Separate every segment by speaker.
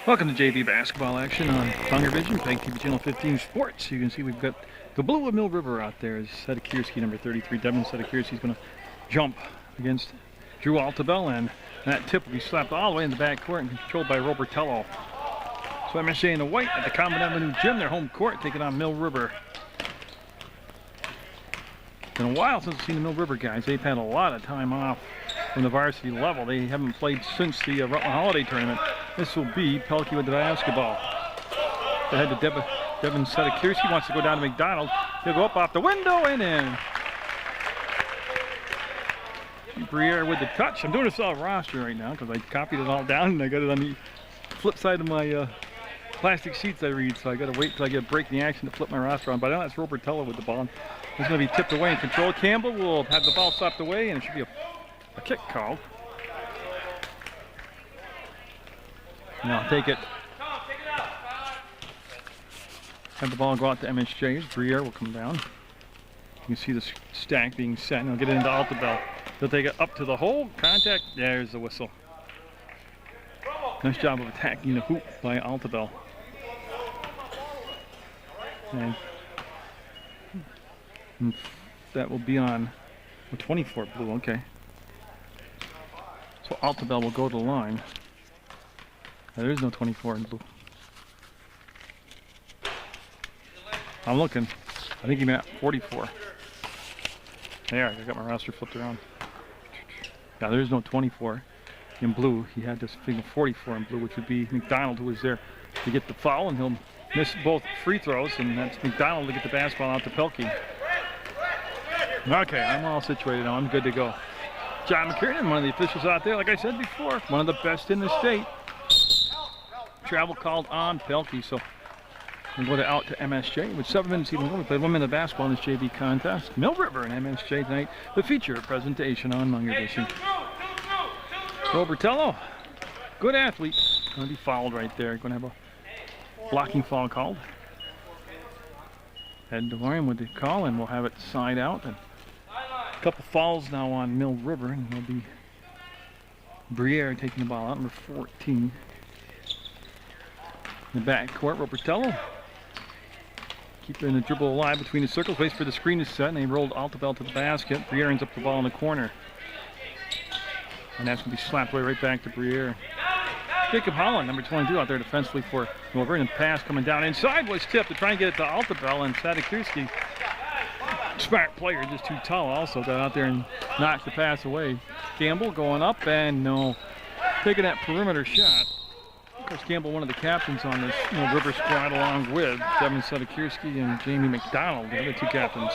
Speaker 1: Welcome to JV basketball action on Munger Vision, PEGTV Channel 15 Sports. You can see we've got the blue of Mill River out there. Sadikirski, number 33, Devin Sadikirski, is going to jump against Drew Altabell, and that tip will be slapped all the way in the back court and controlled by Robertello. So MSJ in the white at the Common Avenue Gym, their home court, taking on Mill River. Been a while since I've seen the Mill River guys. They've had a lot of time off from the varsity level. They haven't played since the Rutland Holiday Tournament. This will be Pelkey with the basketball. They head to Devin Sadikirski, wants to go down to McDonald. He'll go up off the window and in. Briere with the touch. I'm doing this all roster right now because I copied it all down and I got it on the flip side of my plastic sheets I read, so I got to wait till I get a break in the action to flip my roster on. But now that's Robertello with the ball. It's going to be tipped away and controlled. Campbell will have the ball slapped away, and it should be a kick called. Now take it. Have the ball go out to MSJ. Briere will come down. You can see the stack being set, and he'll get it into Altabell. They'll take it up to the hole. Contact. There's the whistle. Nice job of attacking the hoop by Altabell. And that will be on 24 blue. Okay. So Altabell will go to the line. Now, there is no 24 in blue. I'm looking. I think he meant 44. There, I got my roster flipped around. Yeah, there is no 24 in blue. He had this thing of 44 in blue, which would be McDonald, who was there to get the foul, and he'll miss both free throws, and that's McDonald to get the basketball out to Pelkey. Okay, I'm all situated now. I'm good to go. John McKiernan, one of the officials out there, like I said before, one of the best in the state. Travel called on Pelkey, so we'll go out to MSJ with 7 minutes even. We played 1 minute of basketball in this JV contest. Mill River and MSJ tonight, the feature presentation on Munger Vision. Robertello, good athlete, going to be fouled right there. Going to have a blocking foul called. Head to line with the call, and we'll have it side out. And a couple fouls now on Mill River, and it'll be Briere taking the ball out, number 14. In the back court, Robertello keeping the dribble alive between the circles, waits for the screen to set, and they rolled Altabell to the basket. Briere ends up the ball in the corner. And that's going to be slapped away right back to Briere. Jacob Holland, number 22, out there defensively for Wilbur, and the pass coming down inside was tipped to try and get it to Altabell, and Sadikirski, smart player, just too tall also, got out there and knocked the pass away. Campbell going up, and no, taking that perimeter shot. Of course, Campbell, one of the captains on this River squad, along with Devin Sadikirski and Jamie McDonald, the other two captains.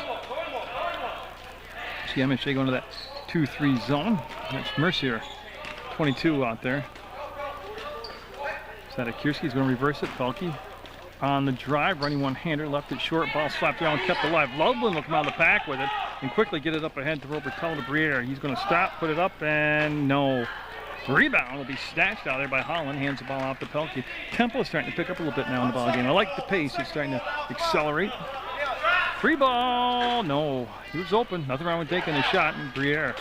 Speaker 1: See MSJ going to that 2-3 zone. That's Mercier, 22 out there. Sadikirski's going to reverse it. Pelkey on the drive, running one-hander, left it short, ball slapped around, kept alive. Loveland will come out of the pack with it and quickly get it up ahead to Robertello to Briere. He's going to stop, put it up, and no. Rebound will be snatched out there by Holland, hands the ball off to Pelkey. Tempo is starting to pick up a little bit now in the ball game. I like the pace, it's starting to accelerate. Free ball, no. He was open, nothing wrong with taking a shot, and Briere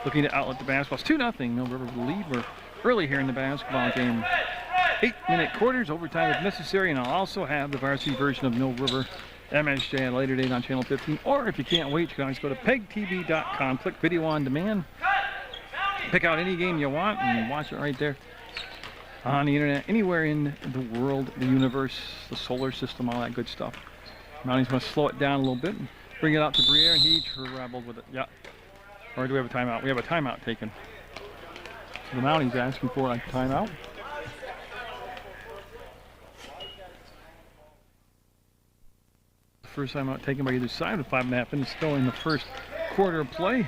Speaker 1: looking to outlet the basketball. It's 2-0, Mill River will lead. We're early here in the basketball game. 8-minute quarters, overtime if necessary, and I'll also have the varsity version of Mill River MSJ at a later date on Channel 15. Or if you can't wait, you can always go to PEGTV.com, click video on demand, pick out any game you want, and watch it right there on the internet, anywhere in the world, the universe, the solar system, all that good stuff. Mounties going to slow it down a little bit and bring it out to Briere, and he traveled with it. Yeah. Or do we have a timeout? We have a timeout taken. So the Mounties asking for a timeout. First timeout taken by either side with 5.5 minutes still in the first quarter of play. In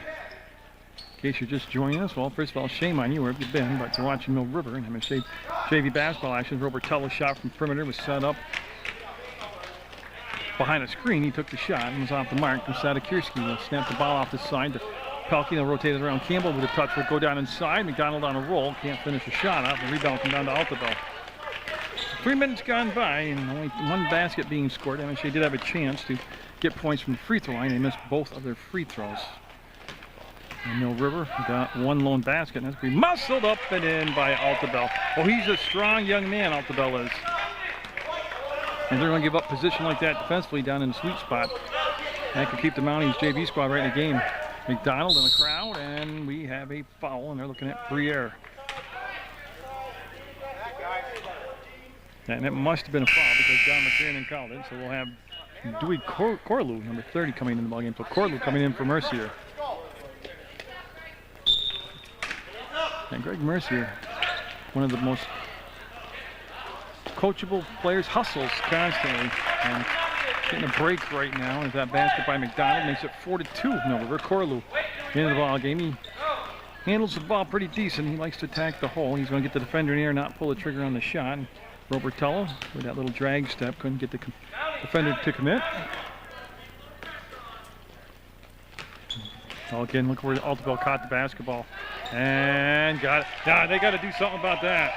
Speaker 1: case you're just joining us, well, first of all, shame on you wherever you've been, but you're watching Mill River and MSJ JV basketball action. Robertello shot from perimeter was set up behind a screen. He took the shot and was off the mark. And Sadikirski will snap the ball off the side to Pelkey. They'll rotate it around. Campbell with a touch will go down inside. McDonald on a roll, can't finish the shot out. The rebound come down to Altabell. 3 minutes gone by and only one basket being scored. MSJ did have a chance to get points from the free throw line. They missed both of their free throws. And Mill River got one lone basket, and that's be muscled up and in by Altabel. Oh, he's a strong young man, Altabel is. And they're going to give up position like that defensively down in the sweet spot. That could keep the Mounties JV squad right in the game. McDonald in the crowd, and we have a foul, and they're looking at Briere. And it must have been a foul because John McKiernan called it. So we'll have Dewey Corlew, number 30, coming in the ballgame. So Corlew coming in for Mercier. And Greg Mercier, one of the most coachable players, hustles constantly. And getting a break right now as that basket by McDonald makes it 4-2. No, River Corlew into the ball game. He handles the ball pretty decent. He likes to attack the hole. He's going to get the defender in here and not pull the trigger on the shot. Robertello with that little drag step couldn't get the defender to commit. Oh, again, look where Altabel caught the basketball and got it. Yeah, they got to do something about that.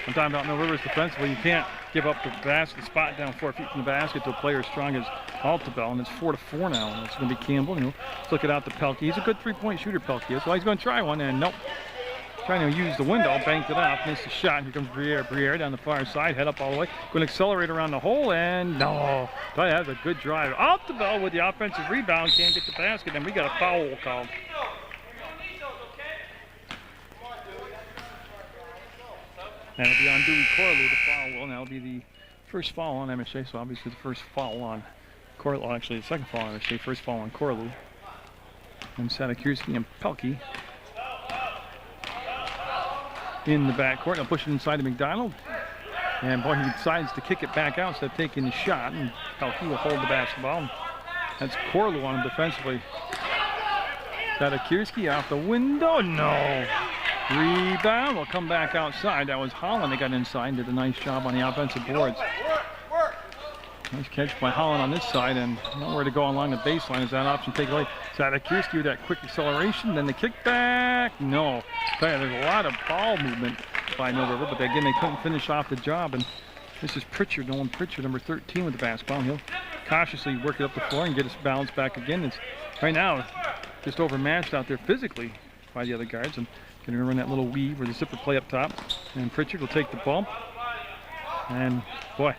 Speaker 1: I'm talking about Mill Rivers defensively. You can't give up the basket spot down 4 feet from the basket to a player as strong as Altabel, and it's 4-4 now. And it's going to be Campbell. Let's look it out to Pelkey. He's a good three-point shooter, Pelkey is. So he's going to try one, and nope. Trying to use the window, banked it off, missed the shot. Here comes Briere down the far side, head up all the way. Going to accelerate around the hole, and no. That has a good drive. Altabel with the offensive rebound, can't get the basket, and we got a foul called. And it'll be on Dewey Corlew, the foul will. Now it'll be the first foul on MSJ, so obviously the first foul on Corlew. Actually, the second foul on MSJ, first foul on Corlew. And Sadakirski and Pelkey in the backcourt. Now push it inside to McDonald. And boy, he decides to kick it back out instead of taking the shot. And Pelkey will hold the basketball. That's Corlew on him defensively. Sadakirski off the window. No. Rebound will come back outside. That was Holland that got inside and did a nice job on the offensive boards. Nice catch by Holland on this side, and nowhere to go along the baseline as that option take away. Sadakirski with that quick acceleration, then the kickback. No. There's a lot of ball movement by Mill River, but again, they couldn't finish off the job. And this is Pritchard, Nolan Pritchard, number 13 with the basketball. And he'll cautiously work it up the floor and get his balance back again. It's right now just overmatched out there physically by the other guards. And going to run that little weave or the zipper play up top. And Pritchard will take the bump. And boy,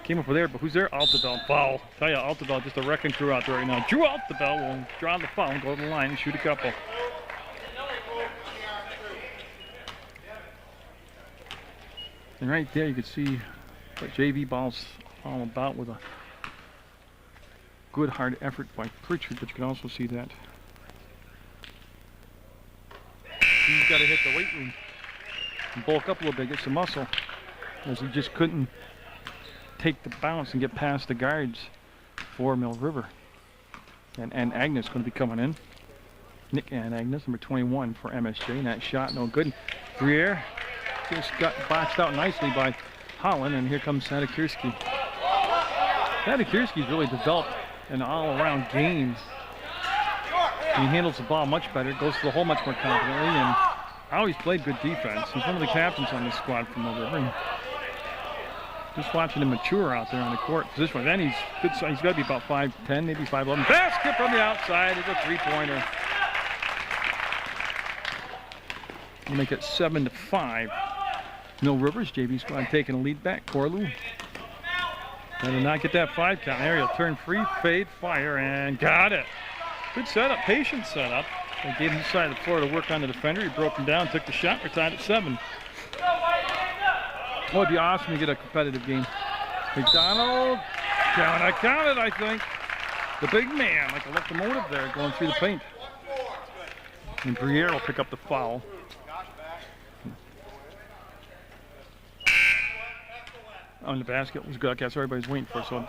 Speaker 1: came up with there, but who's there? Altabel. Foul. Tell you, Altabel just a wrecking crew out there right now. Drew Altabel will draw the foul and go to the line and shoot a couple. And right there you can see what JV ball's all about with a good hard effort by Pritchard, but you can also see that he's got to hit the weight room and bulk up a little bit, get some muscle, as he just couldn't take the bounce and get past the guards for Mill River. And Agnes going to be coming in. Nick and Agnes, number 21 for MSJ, and that shot no good. Briere just got boxed out nicely by Holland, and here comes Sadakirski. Sadakirski's really developed an all-around game. He handles the ball much better, goes to the hole much more confidently, and always played good defense. He's one of the captains on this squad from Mill River. Just watching him mature out there on the court. This one, then he's good. He's got to be about 5'10", maybe 5'11". Basket from the outside is a three-pointer. We'll make it 7-5. Mill Rivers JV squad taking a lead back. Corlew better not get that 5 count. There he'll turn free, fade, fire, and got it. Good setup, patient setup. They gave him the side of the floor to work on the defender. He broke him down, took the shot. We're tied at 7. Oh, it'd be awesome to get a competitive game. McDonald, I counted, I think. The big man, like a locomotive there, going through the paint. And Briere will pick up the foul. On the basket was good. That's what everybody's waiting for. So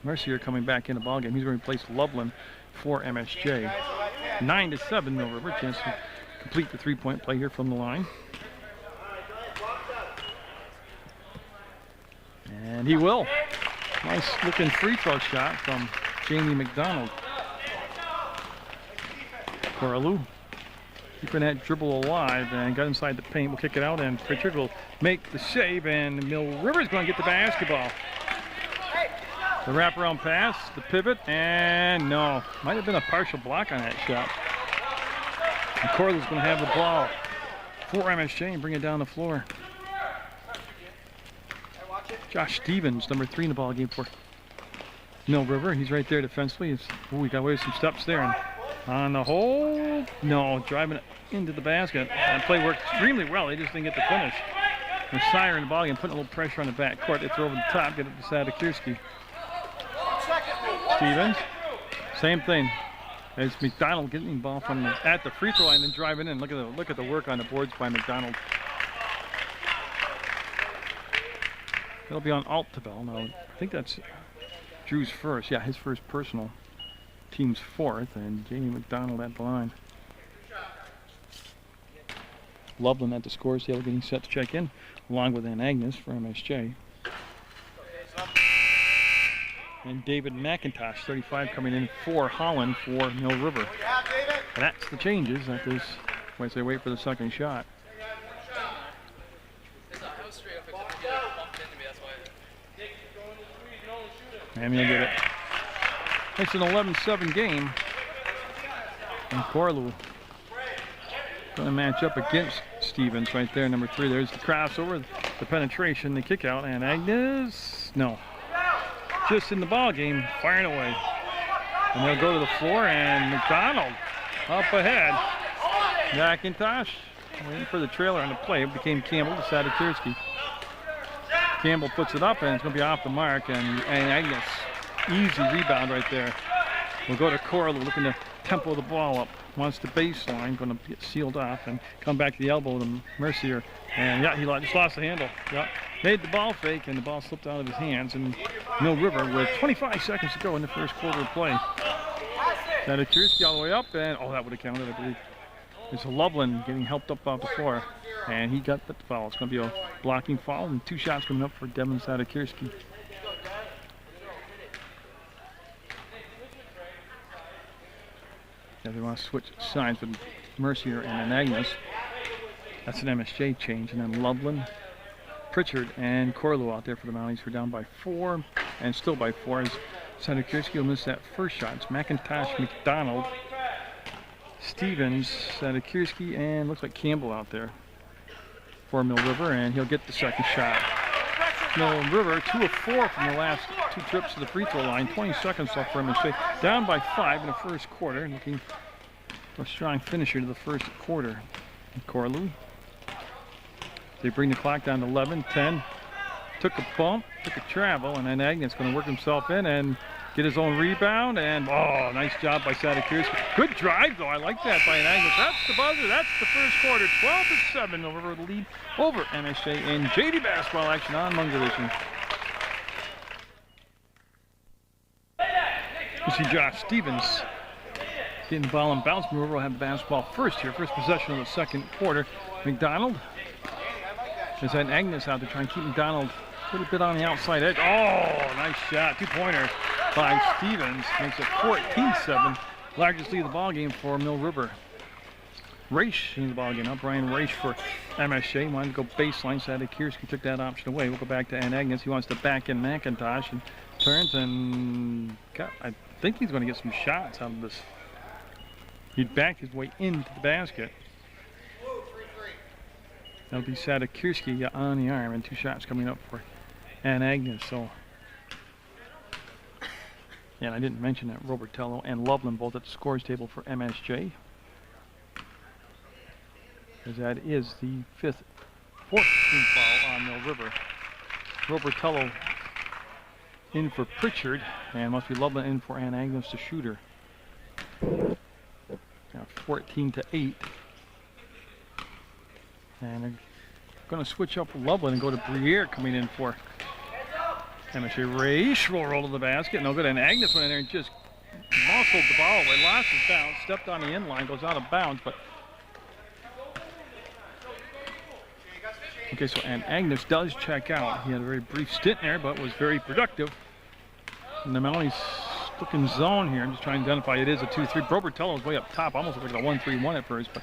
Speaker 1: Mercier coming back in the ballgame. He's going to replace Loveland for MSJ. 9-7, Mill River. Chance to complete the three-point play here from the line. And he will. Nice looking free throw shot from Jamie McDonald. Corlew keeping that dribble alive and got inside the paint. We'll kick it out, and Pritchard will make the save, and Mill River's going to get the basketball. The wraparound pass, the pivot, and no. Might have been a partial block on that shot. And Corlow's going to have the ball for MSJ and bring it down the floor. Josh Stevens, number 3 in the ball game for Mill River. He's right there defensively. He got away with some steps there. And on the hole, no, driving it into the basket. That play worked extremely well. They just didn't get the finish. Messiah in the ball game, putting a little pressure on the back court. They throw over the top, get it to Sadakirski. Stevens, same thing. As McDonald getting the ball from at the free throw line and driving in. Look at the work on the boards by McDonald. It'll be on Altabel. Now, I think that's Drew's first. Yeah, his first personal. Team's 4th, and Jamie McDonald at the line. Loveland at the scores table getting set to check in, along with Ann Agnes for MSJ. And David McIntosh, 35, coming in for Holland for Mill River. That's the changes. That is, once they wait for the second shot. And he'll get it. It's an 11-7 game. And Corlew going to match up against Stevens right there, number 3. There's the crossover, the penetration, the kick out, and Agnes, no. Just in the ball game, firing away. And they'll go to the floor, and McDonald up ahead. McIntosh waiting for the trailer on the play. It became Campbell to Sadakirski. Campbell puts it up, and it's going to be off the mark, and Agnes, easy rebound right there. We'll go to Corlew, looking to tempo the ball up. Wants the baseline, going to get sealed off and come back to the elbow to Mercier. And yeah, he just lost the handle. Yeah, made the ball fake, and the ball slipped out of his hands. And Mill River with 25 seconds to go in the first quarter of play. Sadakirski all the way up, and oh, that would have counted, I believe. It's Loveland getting helped up off the floor, and he got the foul. It's going to be a blocking foul, and 2 shots coming up for Devin Sadakirski. Yeah, they want to switch sides with Mercier and Agnes. That's an MSJ change. And then Loveland, Pritchard, and Corlew out there for the Mounties. We're down by 4, and still by 4 as Sadakirski will miss that first shot. It's McIntosh, McDonald, Stevens, Sadakirski, and looks like Campbell out there for Mill River, and he'll get the second shot. Mill River, 2 of 4 from the last 2 trips to the free throw line. 20 seconds left for MSJ. Down by 5 in the first quarter. Looking for a strong finisher to the first quarter. Corlew. They bring the clock down to 11, 10. Took a bump, took a travel, and then Agnes going to work himself in and get his own rebound. And oh, nice job by Sadakirski. Good drive though. I like that by an Agnes. That's the buzzer. That's the first quarter. 12-7. Mill River the lead over MSJ in JV basketball action on Munger Vision. You see Josh Stevens getting the ball and bounce. Mill River will have the basketball first here. First possession of the second quarter. McDonald. There's that Agnes out there trying to keep McDonald a little bit on the outside edge. Oh, nice shot. 2-pointer by Stevens. Makes it 14-7. Largest lead of the ball game for Mill River. Raish in the ball game. Now Brian Raish for MSJ. Wanted to go baseline. Sadakirski took that option away. We'll go back to Ann Agnes. He wants to back in McIntosh and turns and I think he's going to get some shots out of this. He'd back his way into the basket. That'll be Sadakirski on the arm, and 2 shots coming up for Ann Agnes. So, and I didn't mention that Robertello and Loveland both at the scores table for MSJ, as that is the 4th team foul on Mill River. Robertello in for Pritchard, and must be Loveland in for Ann Agnes, the shooter. Now 14-8. And they're going to switch up Loveland and go to Briere coming in for MSJ. Raish will roll to the basket. No good. And Agnes went in there and just muscled the ball away. Lost his bounce. Stepped on the end line. Goes out of bounds. But okay, so and Agnes does check out. He had a very brief stint there, but was very productive. And the Mounties looking zone here. I'm just trying to identify. It is a 2-3. Robertello is way up top. Almost looked like a 1-3-1 at first, but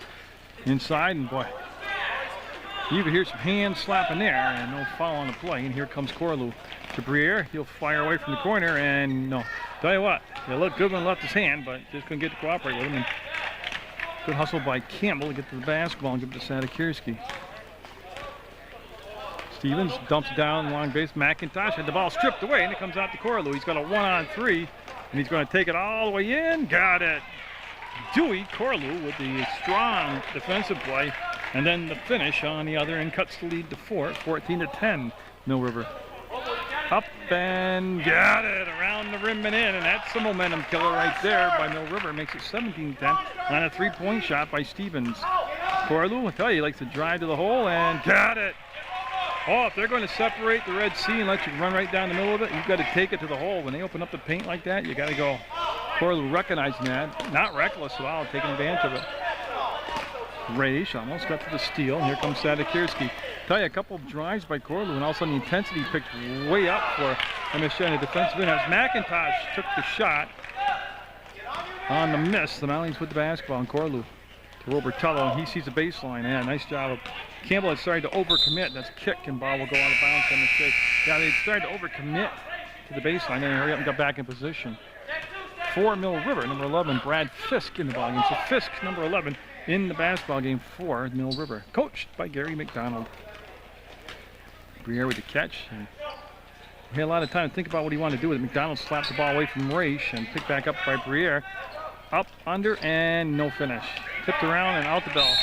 Speaker 1: inside, and boy, you can hear some hands slapping there, and no foul on the play. And here comes Corlew to Briere. He'll fire away from the corner, and no. Tell you what, it looked good when he left his hand, but just couldn't get to cooperate with him. And good hustle by Campbell to get to the basketball and give it to Sadikirski. Stevens dumps it down long base. McIntosh had the ball stripped away, and it comes out to Corlew. He's got a 1-on-3, and he's going to take it all the way in. Got it. Dewey Corlew with the strong defensive play, and then the finish on the other end cuts the lead to 14-10. Mill River. Up and got it around the rim and in, and that's the momentum killer right there by Mill River. Makes it 17-10 on a 3-point shot by Stevens. Corlew, I tell you, he likes to drive to the hole and got it. Oh, if they're going to separate the Red Sea and let you run right down the middle of it, you've got to take it to the hole. When they open up the paint like that, you got to go. Corlew recognizing that, not reckless at all, taking advantage of it. Raish almost got to the steal, and here comes Sadikirski. Tell you, a couple of drives by Corlew, and all of a sudden the intensity picked way up for MSJ in the defensive end. As McIntosh took the shot on the miss, the Mounties with the basketball, and Corlew to Robertello, and he sees the baseline. Yeah, nice job of Campbell. Had started to overcommit. That's kick, and ball will go out of bounds. MSJ. Yeah, they started to overcommit to the baseline, and hurry up and got back in position. For Mill River, number 11, Brad Fisk in the ball game. So Fisk, number 11, in the basketball game for Mill River, coached by Gary McDonald. Briere with the catch, and he had a lot of time to think about what he wanted to do with it. McDonald slapped the ball away from Raish and picked back up by Briere. Up, under, and no finish. Tipped around and out the bell,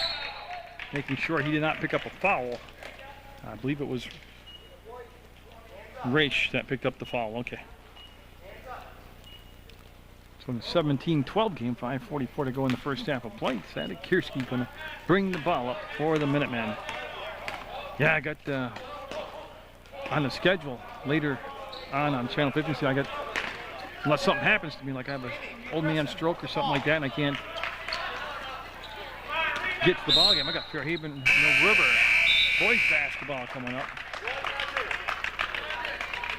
Speaker 1: making sure he did not pick up a foul. I believe it was Raish that picked up the foul. Okay. So in the 17-12 game, 5:44 to go in the first half of play. Sadikirski going to bring the ball up for the Minutemen. Yeah, I got on the schedule later on Channel 50. So I got, unless something happens to me, like I have an old man stroke or something like that, and I can't get to the ball game. I got Fairhaven, Mill River boys basketball coming up.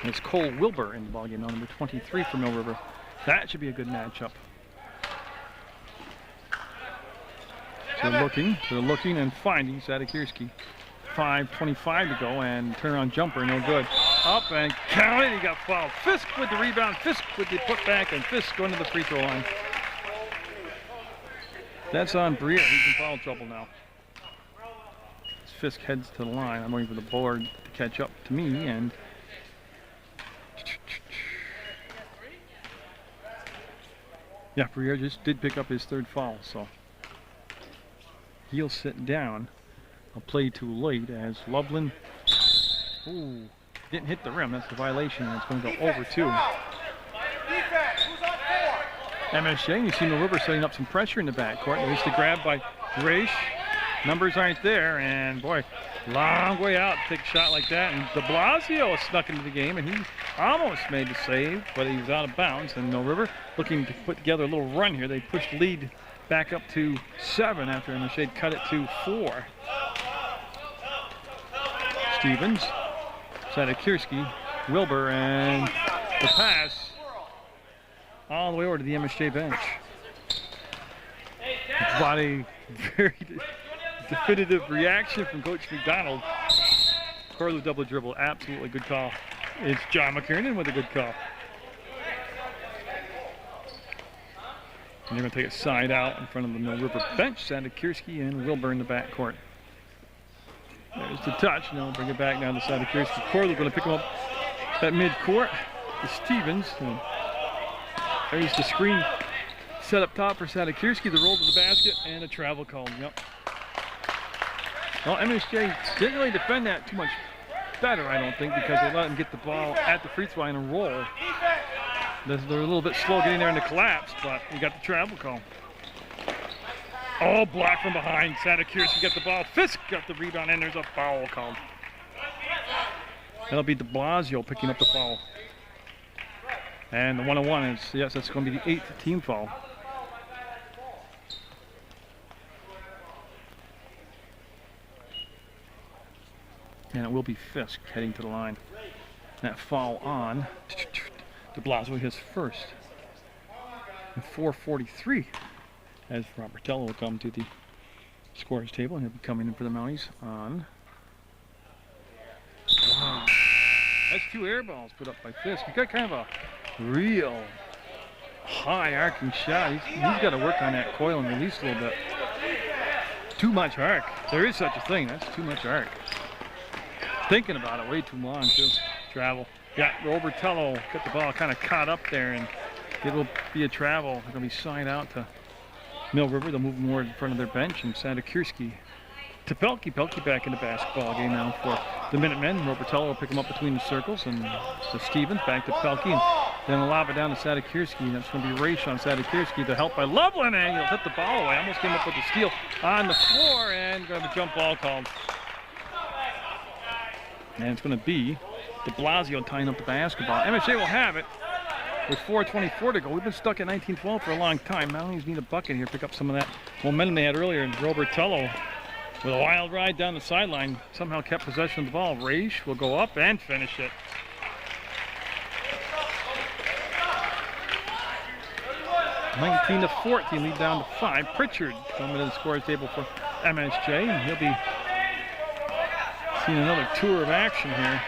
Speaker 1: And it's Cole Wilbur in the ball game, number 23 for Mill River. That should be a good matchup. So they're looking and finding Sadikirski. 5:25 to go, and turnaround jumper, no good. Up and counted, he got fouled. Fisk with the rebound, Fisk with the putback, and Fisk going to the free throw line. That's on Briere, he's in foul trouble now. As Fisk heads to the line, I'm waiting for the board to catch up to me, and yeah, Briere just did pick up his third foul, so he'll sit down. A play too late as Loveland, ooh, didn't hit the rim. That's the violation, and it's going to go over two. MSJ, you see Mill River setting up some pressure in the backcourt. At least the grab by Raish. Numbers aren't there, and boy, long way out to take a shot like that. And de Blasio snuck into the game, and he almost made the save, but he was out of bounds. And Mill River looking to put together a little run here. They pushed the lead back up to 7 after MSJ cut it to 4. Stevens, Sadikirski, Wilbur, and the pass all the way over to the MSJ bench. But a very definitive reaction from Coach McDonald. Corlew double dribble, absolutely good call. It's John McKiernan with a good call. And they're going to take a side out in front of the Mill River bench. Sadikirski and Wilbur in the backcourt. There's the touch. Now bring it back down to Sadikirski. Corlew going to pick him up at midcourt to Stevens. And there's the screen set up top for Sadikirski. The roll to the basket and a travel call. Yep. Well, MSJ didn't really defend that too much better, I don't think, because they let him get the ball at the free throw line and roll. They're a little bit slow getting there in the collapse, but we got the travel call. Oh, block from behind. Sadikirski got the ball. Fisk got the rebound, and there's a foul called. That'll be de Blasio picking up the foul. And the 1-on-1 is, yes, that's going to be the 8th team foul. And it will be Fisk heading to the line. That foul on de Blasio, his first. And 4:43 as Robertello will come to the scorer's table, and he'll be coming in for the Mounties on. Wow. That's 2 air balls put up by Fisk. He's got kind of a real high arcing shot. He's got to work on that coil and release a little bit. Too much arc. There is such a thing. That's too much arc. Thinking about it way too long too. Travel. Yeah, Robertello got the ball kind of caught up there, and it will be a travel. They're going to be signed out to Mill River. They'll move more in front of their bench, and Sadikirski to Pelkey. Pelkey back in the basketball game now for the Minutemen. Robertello will pick him up between the circles, and to Stevens, back to Pelkey, and then a lob it down to Sadikirski. That's going to be Raish on Sadikirski. The help by Loveland, and he'll hit the ball away. Almost came up with the steal on the floor, and going to have a jump ball called. And it's going to be de Blasio tying up the basketball. MSJ will have it with 4:24 to go. We've been stuck at 19-12 for a long time. Now he's need a bucket here, pick up some of that momentum they had earlier. And Robertello with a wild ride down the sideline somehow kept possession of the ball. Raish will go up and finish it. (19-14), lead down to 5. Pritchard coming to the scorer's table for MSJ, and he'll be seeing another tour of action here.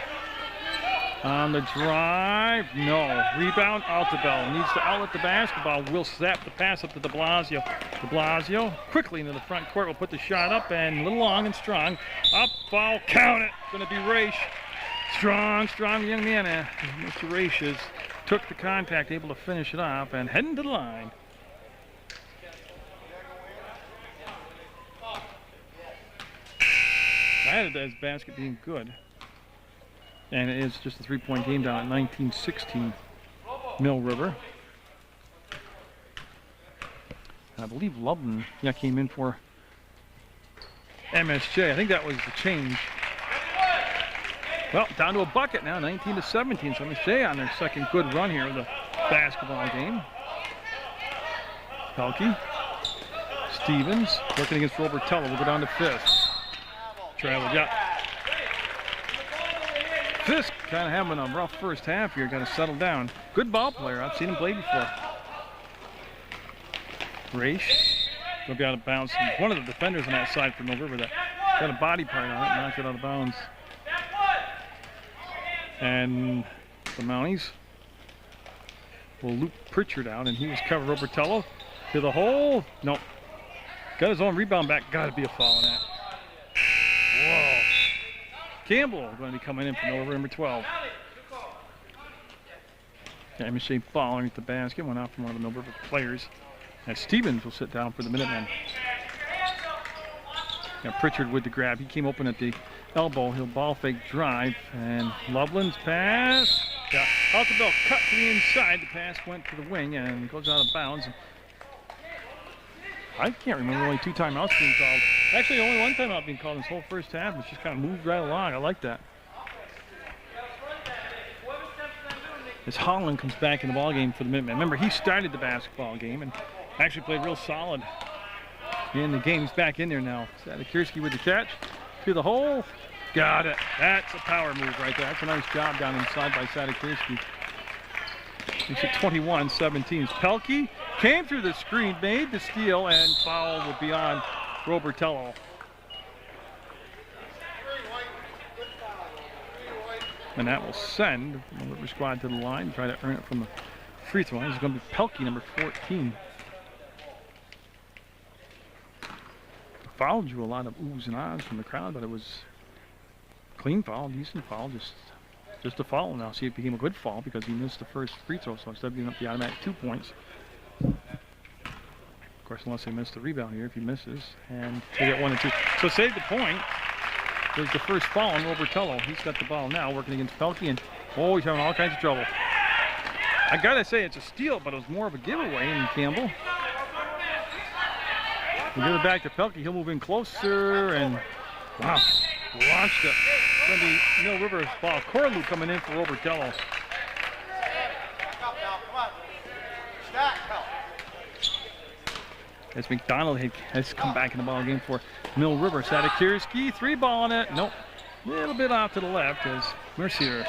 Speaker 1: On the drive, no. Rebound, Altabel needs to outlet the basketball. Will snap the pass up to de Blasio. De Blasio quickly into the front court, will put the shot up, and a little long and strong. Up, foul, count it. Going to be Raish. Strong young man. Mr. Raish took the contact, able to finish it off, and heading to the line. I added that his basket being good. And it is just a 3-point game down at 19-16 Mill River. And I believe Loveland came in for MSJ. I think that was the change. Well, down to a bucket now, 19-17. So MSJ on their second good run here of the basketball game. Pelkey. Stevens working against Robertello. We'll go down to Fisk. Travel, Fisk kind of having a rough first half here. Got to settle down. Good ball player. I've seen him play before. Raish will be out of bounds. One of the defenders on that side for Mill River that got a body part on it, knocked it out of bounds. And the Mounties will loop Pritchard out, and he was covered. Robertello to the hole. Nope. Got his own rebound back. Got to be a foul on that. Whoa. Campbell going to be coming in for Mill River, number 12. MSJ following at the basket. Went out from one of the Mill River players. And Stevens will sit down for the Minutemen. Now Pritchard with the grab. He came open at the elbow. He'll ball fake drive. And Loveland's pass. Yeah. Altabel cut to the inside. The pass went to the wing and goes out of bounds. I can't remember only 2 timeouts being called. Actually, only 1 timeout being called in this whole first half. It's just kind of moved right along. I like that. As Holland comes back in the ballgame for the Minutemen. Remember, he started the basketball game and actually played real solid in the game. He's back in there now. Sadikirski with the catch. To the hole. Got it. That's a power move right there. That's a nice job down inside by Sadikirski. He's at 21-17. Pelkey came through the screen, made the steal, and foul will be on Robertello. And that will send the River squad to the line, try to earn it from the free throw line. It's going to be Pelkey, number 14. The foul drew a lot of oohs and ahs from the crowd, but it was a clean foul, decent foul, just a foul. Now see, it became a good foul because he missed the first free throw, so instead of giving up the automatic 2 points, of course, unless they miss the rebound here, if he misses, and they get 1 and 2. So save the point. There's the first foul on Robertello. He's got the ball now, working against Pelkey, and oh, he's having all kinds of trouble. I gotta say, it's a steal, but it was more of a giveaway in Campbell. We'll give it back to Pelkey. He'll move in closer, and wow, launched it. It's going to be Mill River's ball. Corlew coming in for Robertello. As McDonald has come back in the ball game for Mill River. Sadikirski, 3-ball on it. Nope. A little bit off to the left as Mercier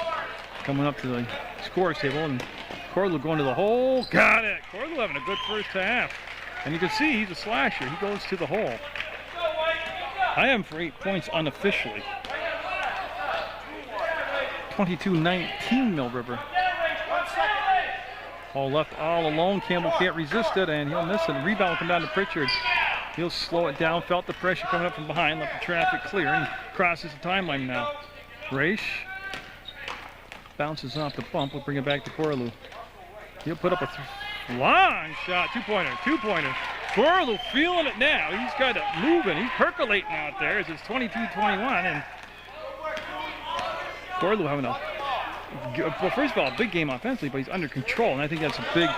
Speaker 1: coming up to the scorer's table, and Corlew going to the hole. Got it. Corlew having a good first half. And you can see he's a slasher. He goes to the hole. I am for 8 points unofficially. 22-19 Mill River. Hall left all alone. Campbell can't resist it, and he'll miss it. The rebound will come down to Pritchard. He'll slow it down. Felt the pressure coming up from behind. Left the traffic clear and crosses the timeline now. Raish bounces off the bump. We'll bring it back to Corlew. He'll put up a long shot. Two-pointer. Corlew feeling it now. He's got it moving. He's percolating out there as it's 22-21. And Corlew having a, well, first of all, a big game offensively, but he's under control. And I think that's a big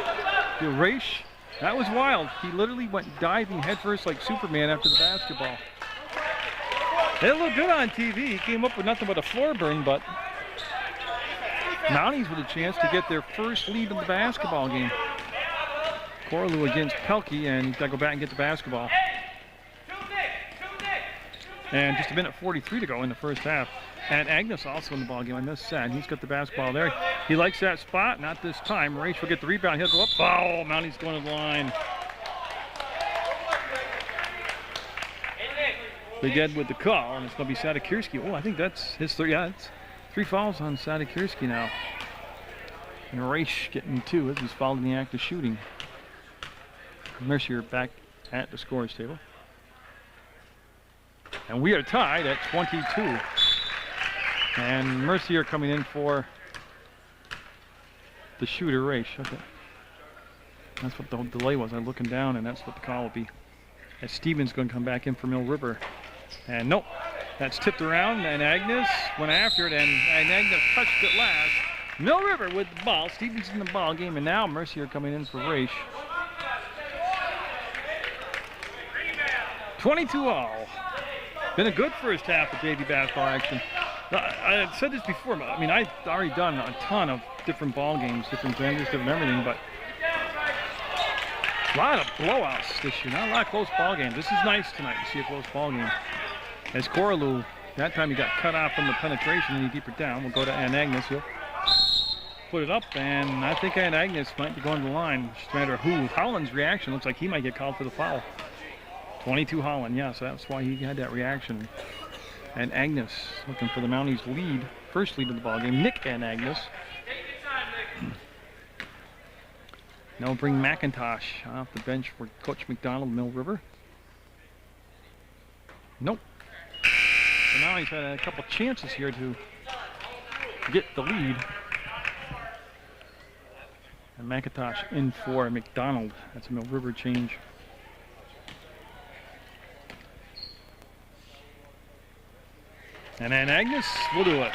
Speaker 1: Raish. That was wild. He literally went diving headfirst like Superman after the basketball. It looked good on TV. He came up with nothing but a floor burn, but Mounties with a chance to get their first lead in the basketball game. Corlew against Pelkey, and he's got to go back and get the basketball. And just a minute 43 to go in the first half. And Agnes also in the ball game. I missed that. He's got the basketball there. He likes that spot. Not this time. Raish will get the rebound. He'll go up. Foul. Mounties going to the line. Big Ed with the call, and it's going to be Sadikirski. Oh, I think that's his third. Yeah, it's 3 fouls on Sadikirski now. And Raish getting 2 as he's fouled in the act of shooting. Mercier back at the scorer's table. And we are tied at 22. And Mercier coming in for the shooter, Raish. Okay. That's what the delay was. I'm looking down, and that's what the call will be. As Stevens going to come back in for Mill River. And nope, that's tipped around, and Agnes went after it, and Agnes touched it last. Mill River with the ball. Stevens in the ball game, and now Mercier coming in for Raish. 22-all. Been a good first half of JV basketball action. I said this before, but I mean, I've already done a ton of different ball games, different genders, different everything, but a lot of blowouts this year, not a lot of close ball games. This is nice tonight to see a close ball game. As Corlew, that time he got cut off from the penetration and he deeper down. We'll go to Ann Agnes. He'll put it up, and I think Ann Agnes might be going to the line. It's just a matter of who. Holland's reaction looks like he might get called for the foul. 22 Holland, yeah, so that's why he had that reaction. And Agnes looking for the Mounties lead, first lead of the ball game. Nick and Agnes. Now we'll bring McIntosh off the bench for Coach McDonald, Mill River. Nope. So now he's had a couple chances here to get the lead. And McIntosh in for McDonald. That's a Mill River change. And then Agnes will do it.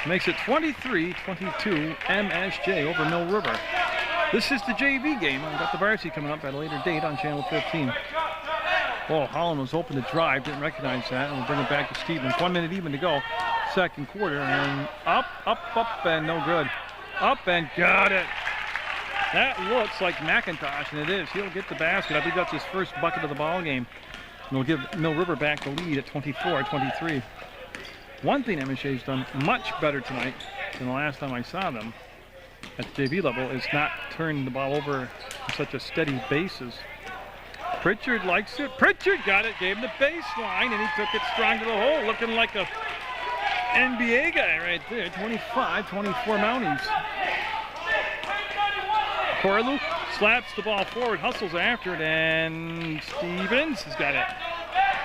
Speaker 1: Makes it 23-22 MSJ over Mill River. This is the JV game. I've got the varsity coming up at a later date on Channel 15. Oh, Holland was open to drive, didn't recognize that, and we'll bring it back to Stevens. 1 minute even to go, second quarter, and up, and no good. Up and got it. That looks like McIntosh, and it is. He'll get the basket. I think that's his first bucket of the ball game. And we'll give Mill River back the lead at 24-23. One thing MSJ's done much better tonight than the last time I saw them at the JV level is not turning the ball over on such a steady basis. Pritchard likes it. Pritchard got it, gave him the baseline, and he took it strong to the hole, looking like a NBA guy right there. 25-24 Mounties. Corlew slaps the ball forward, hustles after it, and Stevens has got it.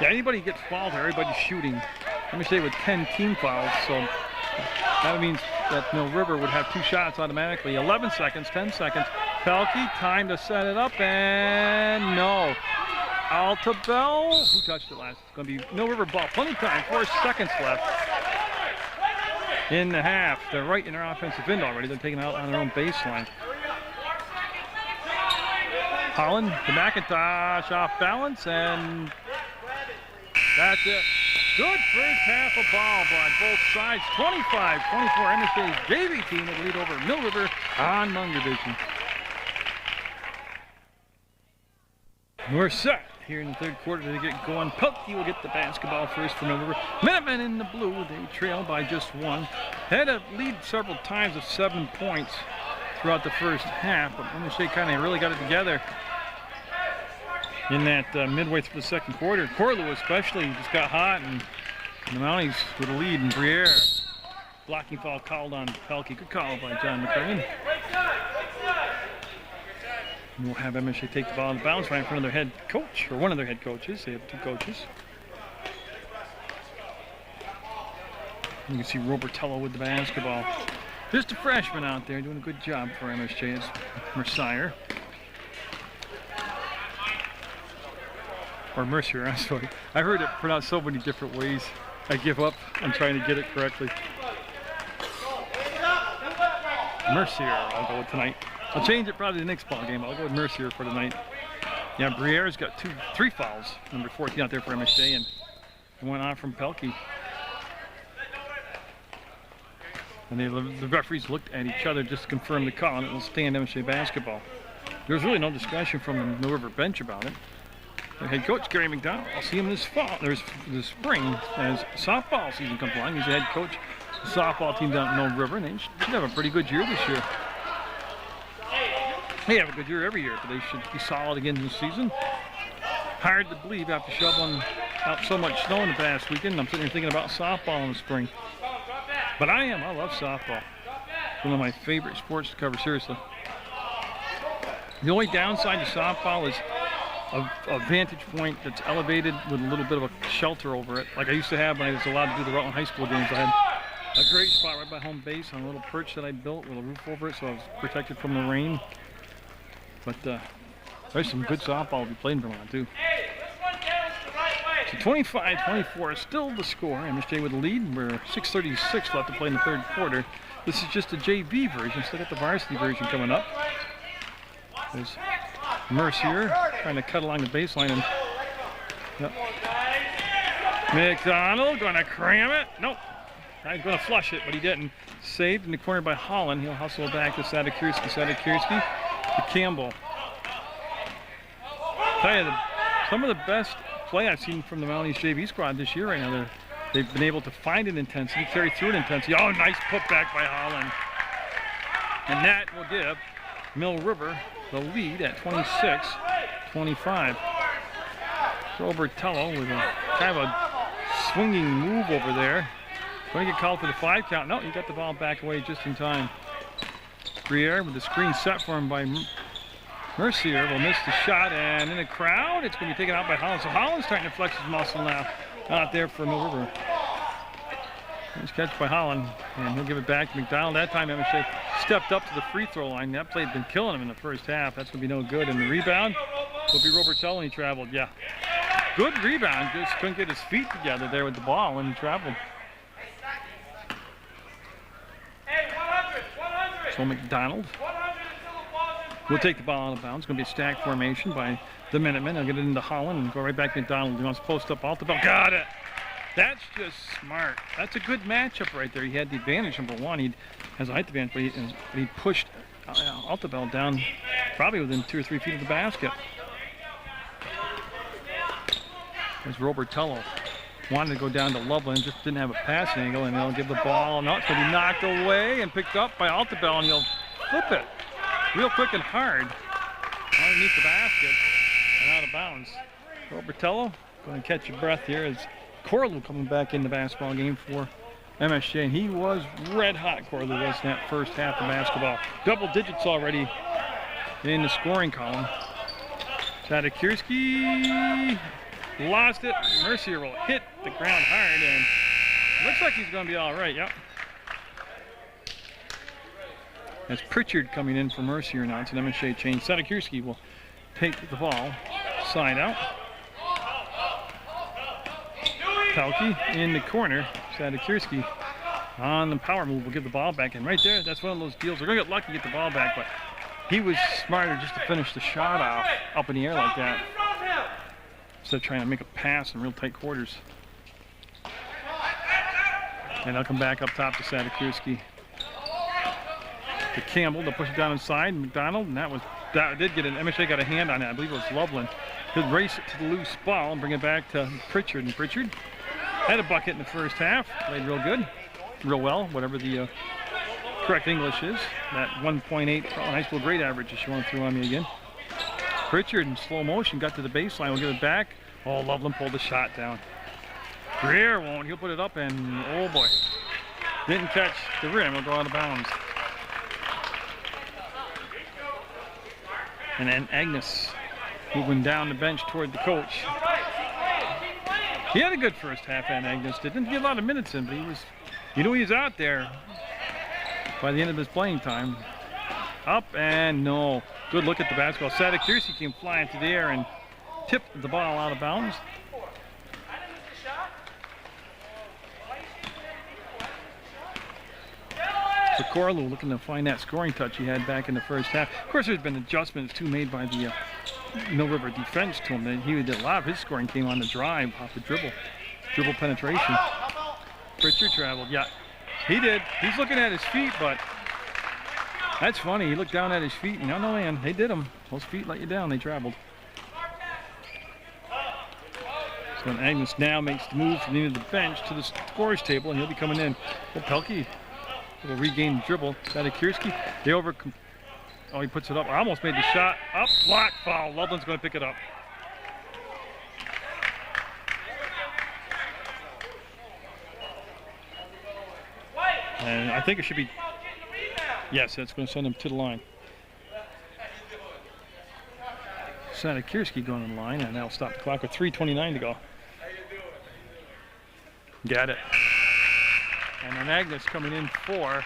Speaker 1: Yeah, anybody gets fouled here, everybody's shooting. Let me say with 10 team fouls, so that means that Mill River would have 2 shots automatically. 11 seconds, 10 seconds. Pelkey, time to set it up, and no. Altabell, who touched it last? It's going to be Mill River ball. Plenty of time, 4 seconds left in the half. They're right in their offensive end already. They're taking it out on their own baseline. Holland to McIntosh off balance, and that's it. Good first half of ball by both sides. 25-24 MSJ's JV team will lead over Mill River on Munger Vision. We're set here in the third quarter to get going. Pelkey will get the basketball first for Mill River. Minutemen in the blue, they trail by just 1. Had a lead several times of 7 points throughout the first half, but MSJ kind of really got it together in that midway through the second quarter. Corlew especially just got hot, and the Mounties with a lead in Briere. Blocking foul called on Pelkey. Good call by John McCrane. We'll have MSJ take the ball out of bounds right in front of their head coach, or one of their head coaches. They have 2 coaches. You can see Robertello with the basketball. Just a freshman out there doing a good job for MSJ as Mercier. Or Mercier, I'm sorry. I heard it pronounced so many different ways. I give up on trying to get it correctly. Mercier, I'll go with tonight. I'll change it probably the next ball game. I'll go with Mercier for tonight. Yeah, Briere's got 3 fouls. Number 14 out there for MSJ, and it went on from Pelkey. And the referees looked at each other just to confirm the call, and it will stand MSJ basketball. There was really no discussion from the Mill River bench about it. Their head coach, Gary McDonald, I'll see him this spring as softball season comes along. He's the head coach of the softball team down at Mill River, and they should have a pretty good year this year. They have a good year every year, but they should be solid again this season. Hard to believe after shoveling out so much snow in the past weekend. I'm sitting here thinking about softball in the spring. But I love softball. It's one of my favorite sports to cover, seriously. The only downside to softball is a vantage point that's elevated with a little bit of a shelter over it, like I used to have when I was allowed to do the Rutland High School games. I had a great spot right by home base on a little perch that I built with a roof over it, so I was protected from the rain. But there's some good softball to be played in Vermont, too. So 25-24 is still the score. MSJ with the lead. We're 6:36 left to play in the 3rd quarter. This is just a JV version. Still got the varsity version coming up. There's Mercier trying to cut along the baseline. And yep. McDonald going to cram it. Nope. I was going to flush it, but he didn't. Saved in the corner by Holland. He'll hustle back to Sadakirski. Sadakirski to Campbell. Tell you, some of the best play I've seen from the Mountain East JV squad this year right now. They've been able to find an intensity, carry through an intensity. Oh, nice putback by Holland. And that will give Mill River the lead at 26-25. Robertello with a kind of a swinging move over there. Going to get called for the 5 count. No, he got the ball back away just in time. Briere with the screen set for him by Mercier will miss the shot, and in the crowd, it's going to be taken out by Holland. So Holland's starting to flex his muscle now out there for Mill River. Nice catch by Holland, and he'll give it back to McDonald. That time, MSJ stepped up to the free throw line. That play had been killing him in the first half. That's going to be no good. And the rebound will be Robertello, and he traveled. Yeah, good rebound. Just couldn't get his feet together there with the ball when he traveled. So McDonald will take the ball out of bounds. It's going to be a stack formation by the Minutemen. They'll get it into Holland and go right back to McDonald. He wants to post up Altebell. Got it! That's just smart. That's a good matchup right there. He had the advantage, number one. He has a height advantage, but he pushed Altebell down probably within 2 or 3 feet of the basket. There's Robertello. Wanted to go down to Loveland, just didn't have a pass angle, and they'll give the ball. No, it's going to be knocked away and picked up by Altebell, and he'll flip it real quick and hard underneath the basket and out of bounds. Robertello going to catch your breath here as Corlew coming back in the basketball game for MSJ. And he was red hot, Corlew was in that first half of basketball. Double digits already in the scoring column. Sadakirski lost it. Mercier will hit the ground hard, and looks like he's going to be all right. Yep. As Pritchard coming in for Mercier now. It's an MSJ change. Sadakirski will take the ball side out. Pelkey in the corner. Sadakirski on the power move will give the ball back. And right there, that's one of those deals. They're going to get lucky to get the ball back, but he was smarter just to finish the shot off up in the air like that, instead of trying to make a pass in real tight quarters. And they'll come back up top to Sadakirski. To Campbell, they'll push it down inside. McDonald, and that did get an MSJ got a hand on it. I believe it was Loveland. Could race it to the loose ball and bring it back to Pritchard. And Pritchard had a bucket in the first half. Played real good, real well, whatever the correct English is. That 1.8 high school grade average is showing through on me again. Pritchard in slow motion got to the baseline. We'll give it back. Oh, Loveland pulled the shot down. Greer won't. He'll put it up, and oh boy. Didn't catch the rim. It'll go out of bounds. And then Agnes moving down the bench toward the coach. He had a good first half, and Agnes didn't get a lot of minutes in, but he was, you know, he was out there by the end of his playing time. Up and no. Good look at the basketball. Sadekirsi came flying to the air and tipped the ball out of bounds. So Corlew looking to find that scoring touch he had back in the first half. Of course, there's been adjustments too made by the Mill River defense to him. That he did a lot of his scoring came on the drive, off the dribble penetration. Pritchard traveled. Yeah, he did. He's looking at his feet, but that's funny. He looked down at his feet, and on the land, they did him. Those feet let you down. They traveled. So Agnes now makes the move from the end of the bench to the scorers table, and he'll be coming in. Well, Pelkey will regain the dribble. Sadekirsi, oh, he puts it up. Almost made the shot. Up, block, foul. Loveland's going to pick it up. And I think it should be, yes, that's going to send him to the line. Sadekirsi going on the line, and that'll stop the clock with 3:29 to go. Got it. And then Agnes coming in for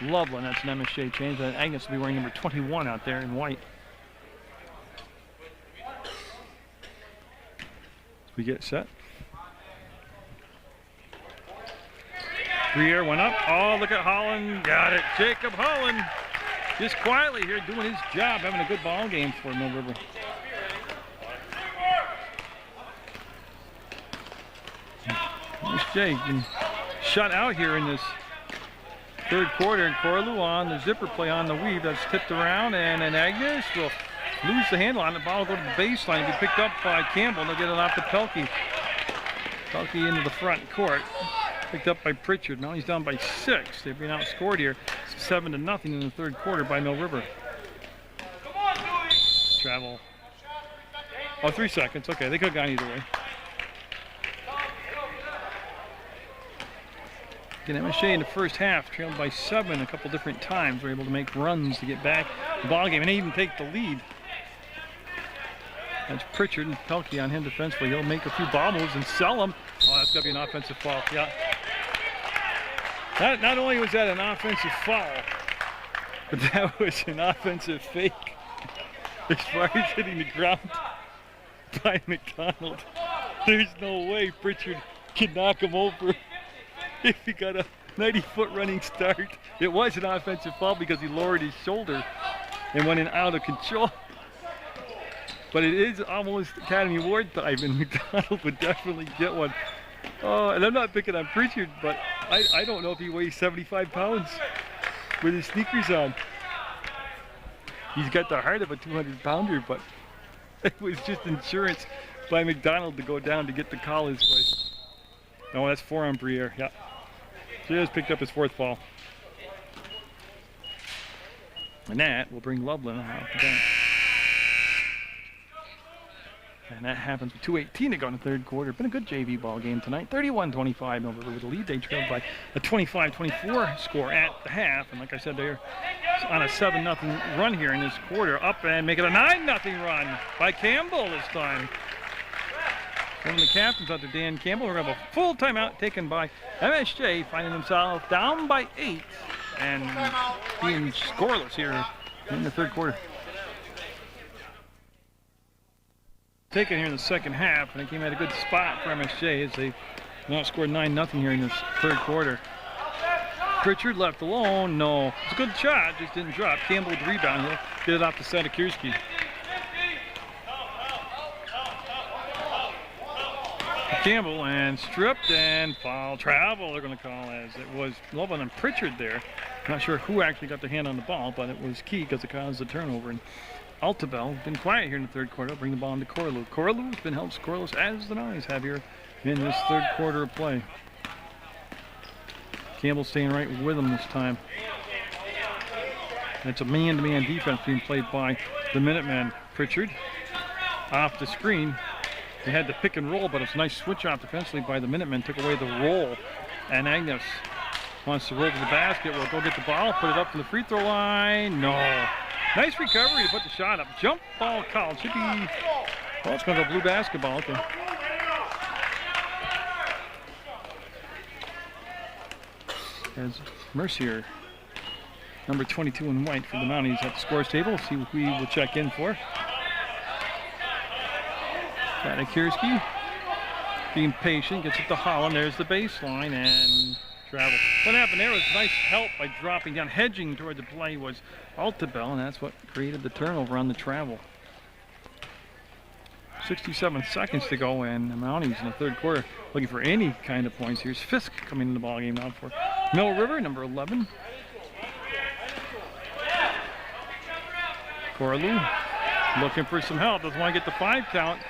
Speaker 1: Loveland. That's an MSJ change. And Agnes will be wearing number 21 out there in white. We get set. Briere went up. Oh, look at Holland. Got it. Jacob Holland just quietly here doing his job, having a good ball game for Mill River. MSJ been shut out here in this third quarter, and Corlew on the zipper play on the weave. That's tipped around, and then Agnes will lose the handle on it. The ball will go to the baseline, be picked up by Campbell. They'll get it off to Pelkey. Pelkey into the front court. Picked up by Pritchard. Now he's down by 6. They've been outscored here 7-0 in the third quarter by Mill River. Travel. Oh, 3 seconds. Okay, they could have gone either way. Again, MSJ in the first half trailed by 7 a couple different times. Were able to make runs to get back the ball game and even take the lead. That's Pritchard and Pelkey on him defensively. He'll make a few ball moves and sell them. Oh, that's got to be an offensive foul. Yeah. Not only was that an offensive foul, but that was an offensive fake. As far as hitting the ground by McDonald, there's no way Pritchard can knock him over if he got a 90-foot running start. It was an offensive foul because he lowered his shoulder and went in out of control. But it is almost Academy Award time, and McDonald would definitely get one. Oh, and I'm not picking on Pritchard, but I don't know if he weighs 75 pounds with his sneakers on. He's got the heart of a 200-pounder, but it was just insurance by McDonald to go down to get the call his way. No, that's 4 on Briere. Yeah. Just picked up his 4th foul. And that will bring Loveland off the bench. And that happens with 2:18 to go in the third quarter. Been a good JV ball game tonight. 31-25 Mill River with the lead. They trailed by a 25-24 score at the half. And like I said, they're on a 7-0 run here in this quarter. Up and make it a 9-0 run by Campbell this time. One of the captains out there, Dan Campbell. We're going to have a full timeout taken by MSJ, finding themselves down by 8 and being scoreless here in the third quarter. Taken here in the second half, and it came at a good spot for MSJ as they now scored 9-0 here in this third quarter. Pritchard left alone. No, it's a good shot, just didn't drop. Campbell with the rebound. He'll get it off to Sadekirsi. Campbell and stripped and foul travel. They're going to call as it was Loveland and Pritchard there. Not sure who actually got their hand on the ball, but it was key because it caused the turnover. And Altabel been quiet here in the third quarter. Bring the ball into Corlew. Corlew has been held scoreless as the Knights have here in this third quarter of play. Campbell staying right with him this time. It's a man-to-man defense being played by the Minutemen. Pritchard off the screen. They had the pick and roll, but it's a nice switch off defensively by the Minutemen. Took away the roll. And Agnes Wants to roll to the basket. Will go get the ball, put it up from the free throw line. No. Nice recovery to put the shot up. Jump ball call. Should be, well, it's going to go blue basketball. Okay. As Mercier, number 22 in white for the Mounties at the scores table. See what we will check in for. Sadikirski being patient, gets it to Holland. There's the baseline and travel. What happened there was nice help by dropping down. Hedging toward the play was Altabel, and that's what created the turnover on the travel. 67 seconds to go, and the Mounties in the third quarter looking for any kind of points. Here's Fisk coming in the ballgame now for Mill River, number 11. Corlew looking for some help. Doesn't want to get the 5 count.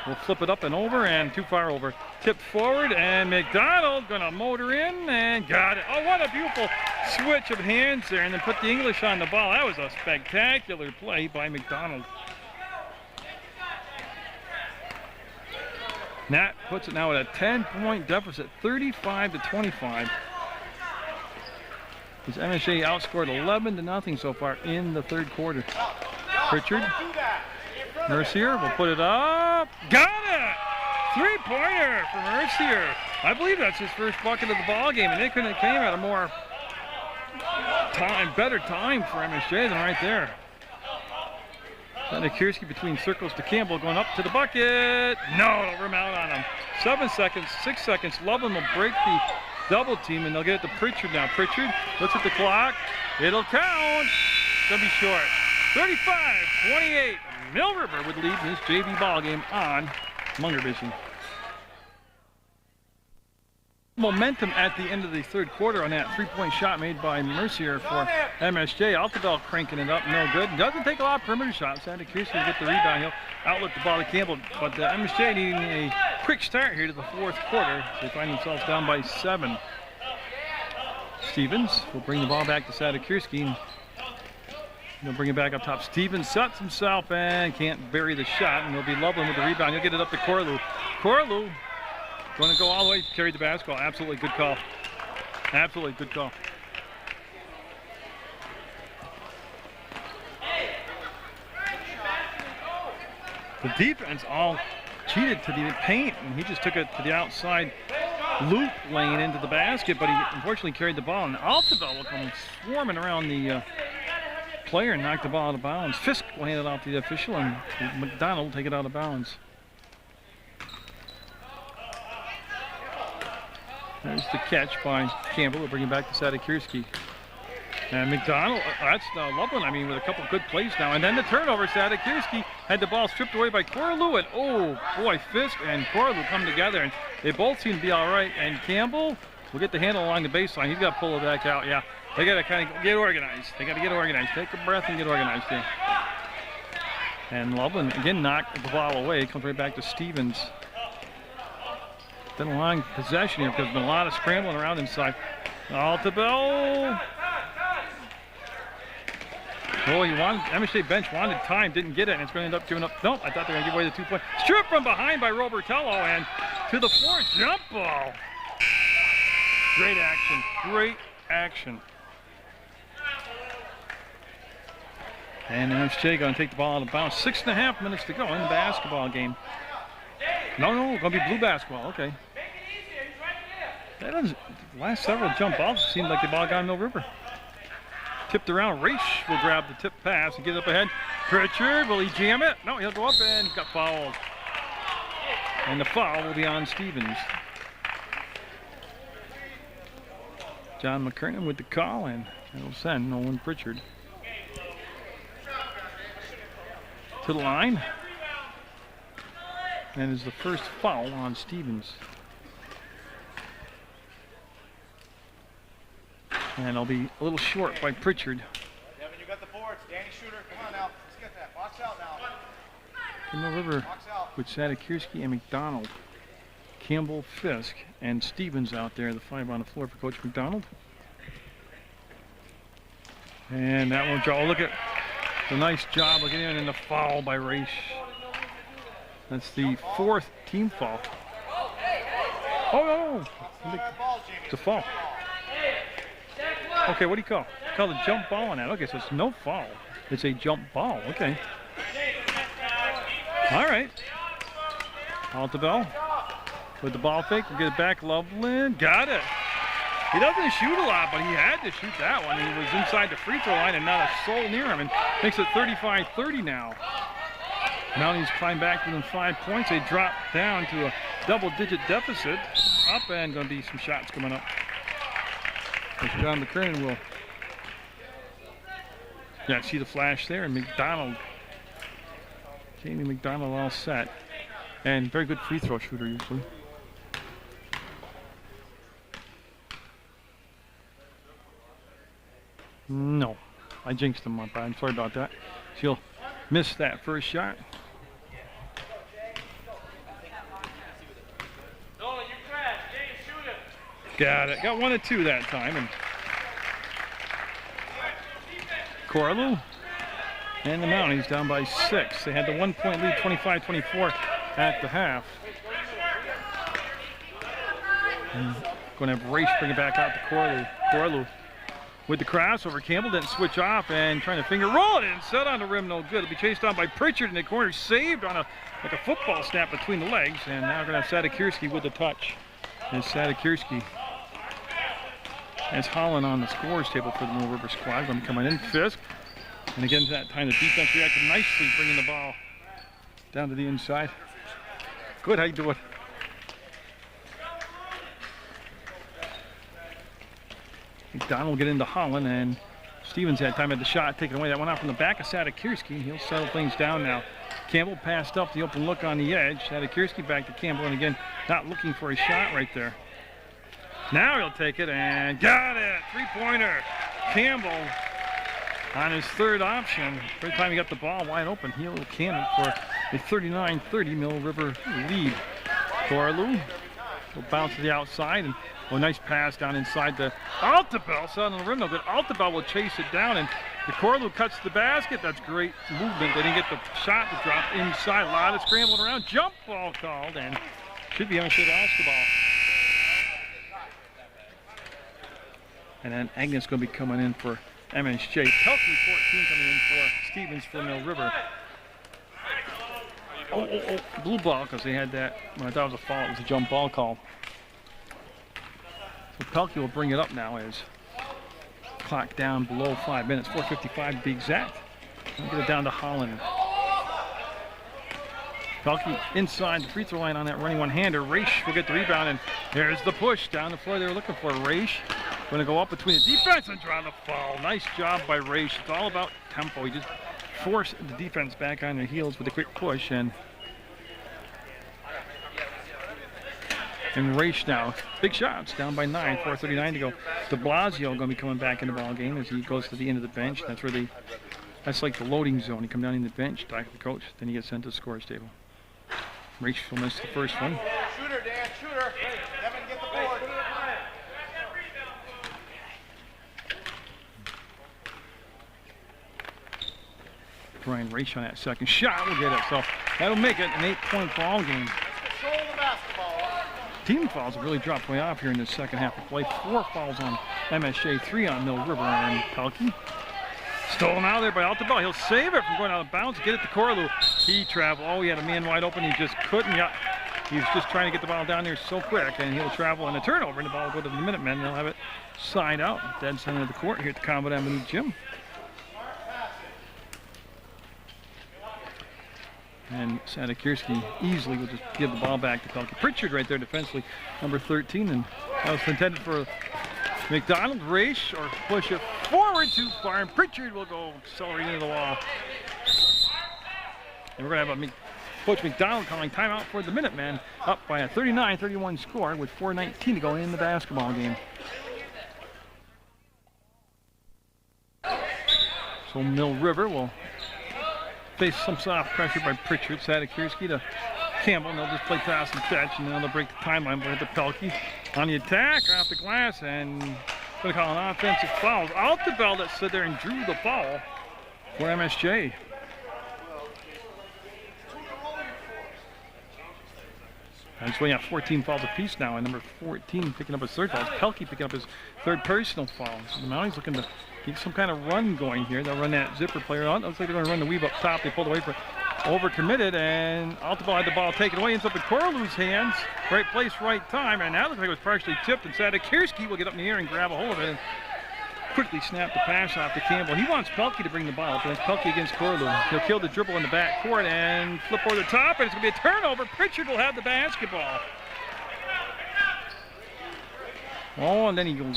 Speaker 1: We'll flip it up and over, and too far over. Tipped forward, and McDonald gonna motor in and got it. Oh, what a beautiful switch of hands there, and then put the English on the ball. That was a spectacular play by McDonald. That puts it now at a 10-point deficit, 35-25. As MSJ outscored 11-0 so far in the third quarter. Pritchard. Mercier will put it up. Got it! Three-pointer for Mercier. I believe that's his first bucket of the ball game, and it couldn't have came at a more better time for MSJ than right there. Sadikirski between circles to Campbell, going up to the bucket. No, it'll rim out on him. 7 seconds, 6 seconds. Loveland will break the double team, and they'll get it to Pritchard now. Pritchard looks at the clock. It'll count. It's gonna be short. 35-28. Mill River would lead this JV ball game on Munger Vision. Momentum at the end of the third quarter on that three-point shot made by Mercier for MSJ. Altabel cranking it up, no good. Doesn't take a lot of perimeter shots. Sadikirski will get the rebound. He'll outlet the ball to Campbell, but MSJ needing a quick start here to the fourth quarter. They find themselves down by 7. Stevens will bring the ball back to Sadikirski. He'll bring it back up top. Stevens sets himself and can't bury the shot, and it'll be Loveland with the rebound. He'll get it up to Corlew. Corlew going to go all the way to carry the basketball. Absolutely good call. Absolutely good call. The defense all cheated to the paint, and he just took it to the outside loop lane into the basket, but he unfortunately carried the ball, and Altabel will come swarming around the player and knock the ball out of bounds. Fisk will hand it off to the official, and McDonald will take it out of bounds. There's the catch by Campbell. We'll bring it back to Sadikirski. And McDonald, that's Loveland, I mean, with a couple good plays now. And then the turnover, Sadikirski had the ball stripped away by Corlew, and oh boy, Fisk and Corlew come together, and they both seem to be all right. And Campbell will get the handle along the baseline. He's got to pull it back out, yeah. They got to kind of get organized. They got to get organized. Take a breath and get organized here. And Loveland again knocked the ball away. Comes right back to Stevens. Been a long possession here because there's been a lot of scrambling around inside. Altabel. Oh, MSJ bench wanted time, didn't get it, and it's going to end up giving up. Nope, I thought they were going to give away the 2-point. Strip from behind by Robertello, and to the floor, jump ball. Great action. Great action. And MSJ going to take the ball out of bounds. 6.5 minutes to go in the basketball game. No, going to be blue basketball. Okay. That is, the last several jump balls seemed like the ball got in Mill River. Tipped around. Raish will grab the tip pass and get up ahead. Pritchard, will he jam it? No, he'll go up and got fouled. And the foul will be on Stevens. John McKernan with the call, and it'll send Nolan Pritchard to the line. And is the first foul on Stevens. And I'll be a little short by Pritchard.
Speaker 2: Devin, you got the boards. Danny Shooter, come on now. Let's get that. Box out now.
Speaker 1: In the river with Sadikirski and McDonald. Campbell, Fisk, and Stevens out there. The 5 on the floor for Coach McDonald. And that won't draw. Look at the nice job of getting in, and the foul by Raish. That's the 4th team foul. Oh no! It's a foul. Okay, what do you call? Call the jump ball on that. Okay, so it's no foul. It's a jump ball. Okay. All right. Altobel with the ball fake. We'll get it back. Loveland. Got it. He doesn't shoot a lot, but he had to shoot that one. He was inside the free throw line and not a soul near him. And makes it 35-30 now. Mounties climb back within 5 points. They drop down to a double-digit deficit. Up and going to be some shots coming up. John McKernan will. Yeah, see the flash there. And McDonald. Jamie McDonald all set. And very good free throw shooter usually. No, I jinxed him up. I'm sorry about that. She'll miss that first shot. Got it. Got 1 of 2 that time. And Corlew and the Mounties down by 6. They had the 1-point lead, 25-24 at the half. And going to have Race bring it back out to Corlew. Corlew with the crossover. Campbell didn't switch off and trying to finger roll it and set on the rim. No good. It'll be chased down by Pritchard in the corner. Saved on like a football snap between the legs. And now we're going to have Sadikirski with the touch. And Sadikirski has Holland on the scores table for the Mill River squad. Going to be coming in. Fisk. And again, that time the defense reacted nicely, bringing the ball down to the inside. Good, how you doing? McDonald will get into Holland, and Stevens had time at the shot, taking away that one out from the back of Sadikirski. He'll settle things down now. Campbell passed up the open look on the edge. Sadikirski back to Campbell, and again, not looking for a shot right there. Now he'll take it, and got it! Three-pointer. Campbell on his third option. Every time he got the ball wide open, he'll cannon for a 39-30 Mill River lead. Corlew will bounce to the outside, and a nice pass down inside the Altobel. Set on the rim, no good. Altobel will chase it down, and the Corlew cuts the basket. That's great movement. They didn't get the shot to drop inside. A lot of scrambling around. Jump ball called, and should be MSJ basketball. And then Agnes going to be coming in for MSJ. Pelkey 14 coming in for Stevens for Mill River. Oh, blue ball, because they had that. When I thought it was a foul, it was a jump ball call. So Pelkey will bring it up now as clock down below 5 minutes, 4:55 to be exact. We'll get it down to Holland. Pelkey inside the free throw line on that running one-hander. Raish will get the rebound, and there's the push down the floor they were looking for. Raish going to go up between the defense and draw the foul. Nice job by Raish. It's all about tempo. He just forced the defense back on their heels with a quick push, and Raish now. Big shots, down by 9, 4:39 to go. De Blasio going to be coming back in the ball game as he goes to the end of the bench. That's where that's like the loading zone. You come down in the bench, talk to the coach, then you get sent to the scores table. Raish will miss the first one.
Speaker 2: Shooter, Dan, shooter. Devin, get the board.
Speaker 1: Brian Raish on that second shot will get it. So that'll make it an 8-point ball game.
Speaker 2: Control the basketball.
Speaker 1: Team fouls have really dropped way off here in the second half of play. 4 fouls on MSJ, 3 on Mill River, and Pelkey. Stolen out there by Altobel. He'll save it from going out of bounds. Get it to Corlew. He traveled. Oh, he had a man wide open. He just couldn't. Yeah, he was just trying to get the ball down there so quick, and he'll travel on a turnover, and the ball will go to the Minutemen. They'll have it side out, dead center of the court here at the Combat Avenue Gym. And Sadikirski easily will just give the ball back to Pelkey. Pritchard right there defensively, number 13, and that was intended for McDonald. Raish or push it forward too far, and Pritchard will go accelerating into the wall. And we're going to have Coach McDonald calling timeout for the Minutemen, up by a 39-31 score with 4:19 to go in the basketball game. So Mill River will face some soft pressure by Pritchard. Sadikirski to Campbell, and they'll just play pass and catch, and then they'll break the timeline. But the Pelkey on the attack, off the glass, and going to call an offensive foul. Altobel that stood there and drew the foul for MSJ. And so we have 14 fouls apiece now, and number 14 picking up his third foul. Pelkey picking up his third personal foul. So the Mounties looking to get some kind of run going here. They'll run that zipper player on. Looks like they're going to run the weave up top. They pulled away for it. Overcommitted, and Altobel had the ball taken away. Ends up in Corlew's hands. Right place, right time, and that looks like it was partially tipped. And Sadakirski will get up in the air and grab a hold of it and quickly snap the pass off to Campbell. He wants Pelkey to bring the ball up, and it's Pelkey against Corlew. He'll kill the dribble in the back court and flip over the top, and it's going to be a turnover. Pritchard will have the basketball. Oh, and then he'll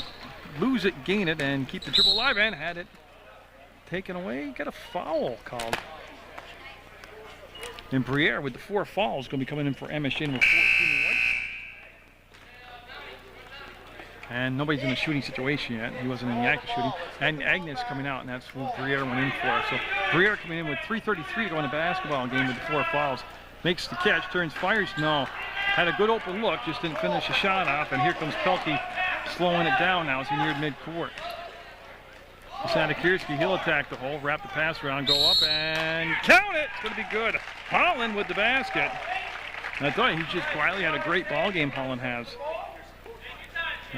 Speaker 1: lose it, gain it, and keep the dribble alive, and had it taken away. Got a foul called. And Briere with the 4 fouls going to be coming in for MSJ number 14. And nobody's in a shooting situation yet. He wasn't in the act of shooting. And Agnes coming out, and that's what Briere went in for. So Briere coming in with 3:33 to go in the basketball game with the 4 fouls. Makes the catch, turns, fires, no. Had a good open look, just didn't finish the shot off. And here comes Pelkey slowing it down now as he neared midcourt. Sadakirski, he'll attack the hole, wrap the pass around, go up, and count it! It's going to be good. Holland with the basket. And I thought he just quietly had a great ball game, Holland has.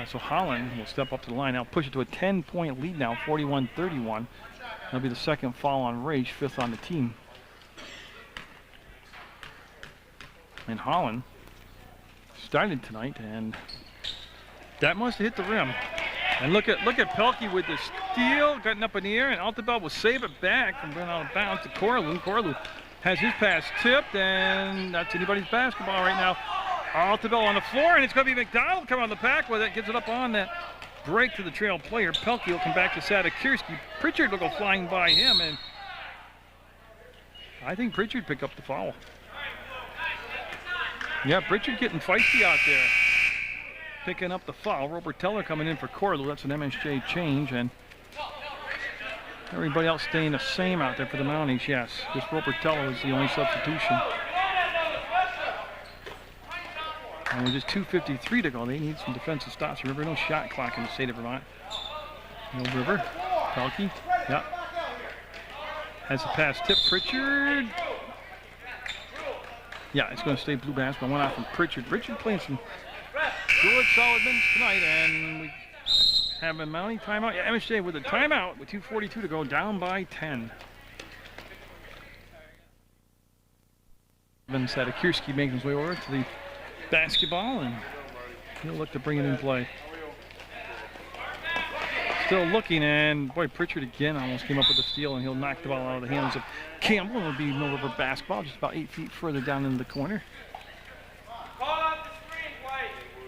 Speaker 1: So Holland will step up to the line now, push it to a 10-point lead now, 41-31. That'll be the second foul on Rage, 5th on the team. And Holland started tonight, and that must have hit the rim. And look at Pelkey with the steal, getting up in the air, and Altobel will save it back from going out of bounds to Corlew. Corlew has his pass tipped, and that's anybody's basketball right now. Altobel on the floor, and it's going to be McDonald coming on the pack with it, gives it up on that break to the trail player. Pelkey will come back to Sadakirski. Pritchard will go flying by him, and I think Pritchard picked up the foul. Yeah, Pritchard getting feisty out there. Picking up the foul. Robert Teller coming in for Corlew. That's an MSJ change, and everybody else staying the same out there for the Mounties. Yes, just Robert Teller is the only substitution. And with just 2:53 to go, they need some defensive stops. Remember, no shot clock in the state of Vermont. No River. Pelkey. Yep. Has the pass tip. Pritchard. Yeah, it's going to stay blue basketball. One out from Pritchard. Pritchard playing some good solid minutes tonight, and we have a Mountie timeout. Yeah, MSJ with a timeout with 2:42 to go, down by 10. Sadakirski making his way over to the basketball, and he'll look to bring it in play. Still looking, and boy, Pritchard again almost came up with a steal, and he'll knock the ball out of the hands of Campbell. It'll be Mill River basketball, just about 8 feet further down in the corner.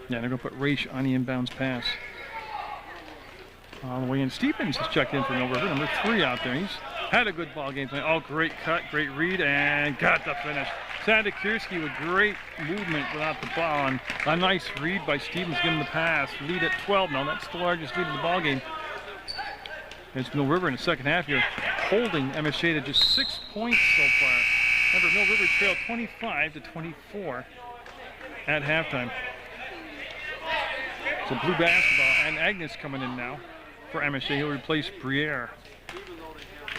Speaker 1: Yeah, they're going to put Raish on the inbounds pass. All the way in. Stevens has checked in for Mill River, number 3 out there. He's had a good ball game tonight. Oh, great cut, great read, and got the finish. Sadakirski with great movement without the ball, and a nice read by Stevens giving the pass. Lead at 12 now. That's the largest lead of the ball game. It's Mill River in the second half here, holding MSJ to just 6 points so far. Remember, Mill River trailed 25-24 at halftime. So blue basketball, and Agnes coming in now for MSJ. He'll replace Briere.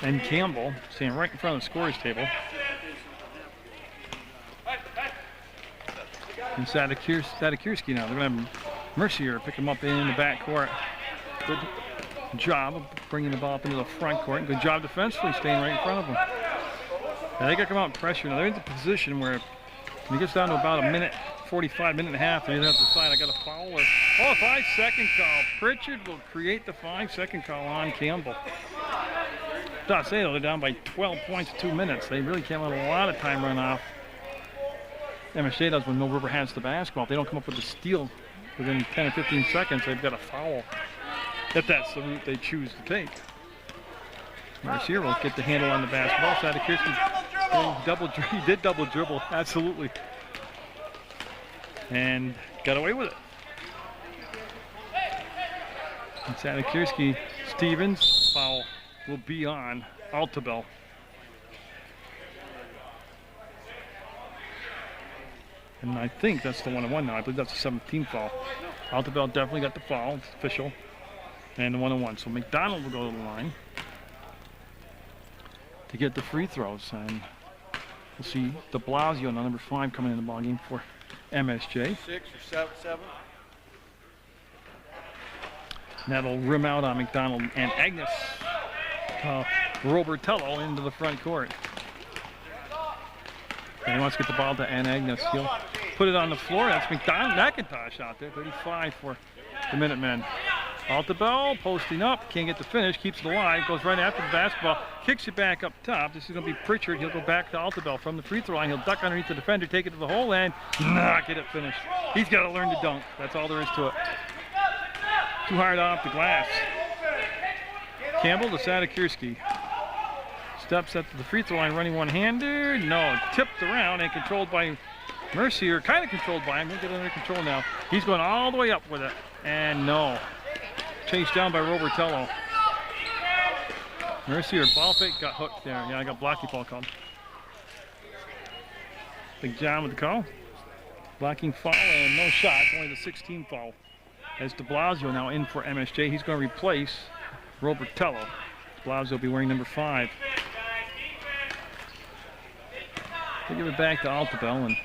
Speaker 1: And Campbell standing right in front of the scorer's table. And Sadakirski now. They're going to have Mercier pick him up in the backcourt. Good job of bringing the ball up into the front court. Good job defensively staying right in front of him. Now they got to come out and pressure. Now they're in the position where when it gets down to about a minute, 45, minute and a half, they have to decide, I got a foul or, oh, 5-second call. Pritchard will create the 5-second call on Campbell. I'll say they're down by 12 points in 2 minutes. They really can't let a lot of time run off. MSJ does when Mill River has the basketball. If they don't come up with a steal within 10 or 15 seconds, they've got a foul. If that's the route they choose to take. Mercier will get the handle on the basketball. Sadakirski he did double dribble, absolutely. And got away with it. And Sadakirski, Stevens, foul will be on Altobel. And I think that's the 1-on-1 now. I believe that's the 17th foul. Altobel definitely got the foul. It's official. And the 1-on-1. So McDonald will go to the line to get the free throws. And we'll see de Blasio, number 5, coming in the ballgame for MSJ.
Speaker 2: 6 or 7.
Speaker 1: That'll rim out on McDonald and Agnes. Robertello into the front court. And he wants to get the ball to Agnes. He'll put it on the floor. That's McIntosh out there. 35 for the Minutemen. Altabell posting up. Can't get the finish. Keeps it alive. Goes right after the basketball. Kicks it back up top. This is going to be Pritchard. He'll go back to Altabell from the free throw line. He'll duck underneath the defender. Take it to the hole and not get it finished. He's got to learn to dunk. That's all there is to it. Too hard off the glass. Campbell to Sadakirski. Steps up to the free throw line, running one-hander. No, tipped around and controlled by Mercier. Kind of controlled by him. He'll get under control now. He's going all the way up with it. And no. Chased down by Robertello. Mercier, ball fake, got hooked there. Yeah, I got blocky ball called. Big John with the call. Blocking foul and no shot. Only the 16th foul. As de Blasio now in for MSJ. He's going to replace Robertello. De Blasio will be wearing number 5. They give it back to Altabell. And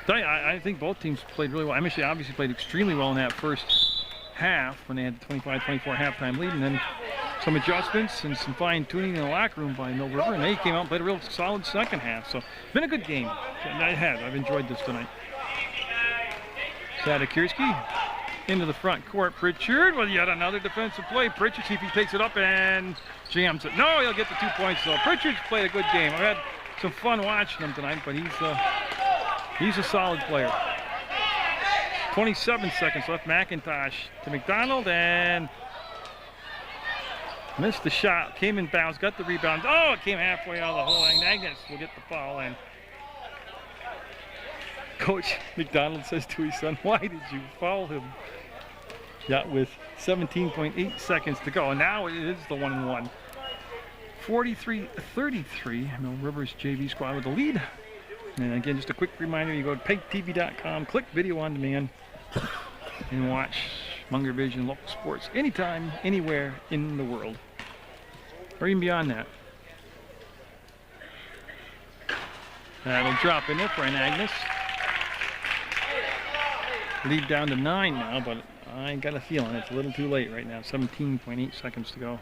Speaker 1: I think both teams played really well. MSJ obviously played extremely well in that first half when they had the 25-24 halftime lead, and then some adjustments and some fine-tuning in the locker room by Mill River, and they came out and played a real solid second half. So it's been a good game. I've enjoyed this tonight. Sadakirski into the front court. Pritchard with yet another defensive play. Pritchard, see if he takes it up and jams it. No, he'll get the 2 points though. Pritchard's played a good game. I've had some fun watching him tonight, but he's a solid player. 27 seconds left. McIntosh to McDonald and missed the shot. Came in bounds, got the rebound. Oh, it came halfway out of the hole. And Agnes will get the foul. And Coach McDonald says to his son, "Why did you foul him?" Yeah, with 17.8 seconds to go. And now it is the 1-and-1. 43-33. Mill River's JV squad with the lead. And again, just a quick reminder, you go to PEGTV.com, click video on demand, and watch Munger Vision local sports anytime, anywhere in the world, or even beyond that. That'll drop in there for an Agnes. Lead down to 9 now, but I got a feeling it's a little too late right now. 17.8 seconds to go.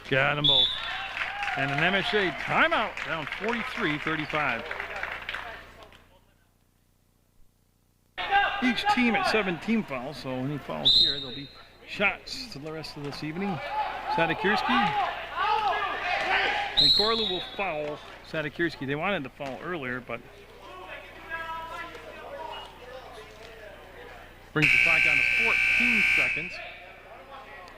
Speaker 1: Got them both. And an MSJ timeout, down 43-35. Each team at 17 fouls, so any fouls here, there'll be shots to the rest of this evening. Sadakirski and Corlew will foul Sadakirski. They wanted to foul earlier, but brings the clock down to 14 seconds.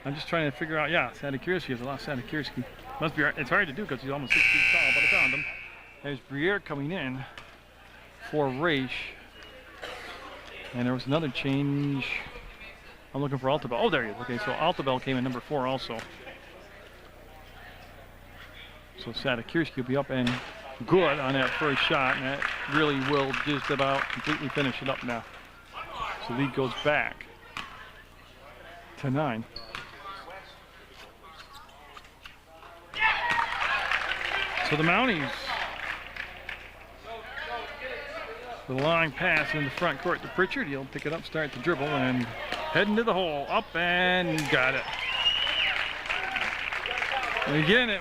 Speaker 1: I'm just trying to figure out, yeah, Sadakirski has a lot of Sadakirski. Must be, it's hard to do because he's almost 6 feet tall, but I found him. There's Briere coming in for Raish. And there was another change. I'm looking for Altabell. Oh, there he is. Okay, so Altabell came in number 4 also. So Sadakirski will be up and good on that first shot, and that really will just about completely finish it up now. So the lead goes back to 9. So the Mounties with a long pass in the front court to Pritchard. He'll pick it up, start the dribble, and head into the hole. Up and got it. And again,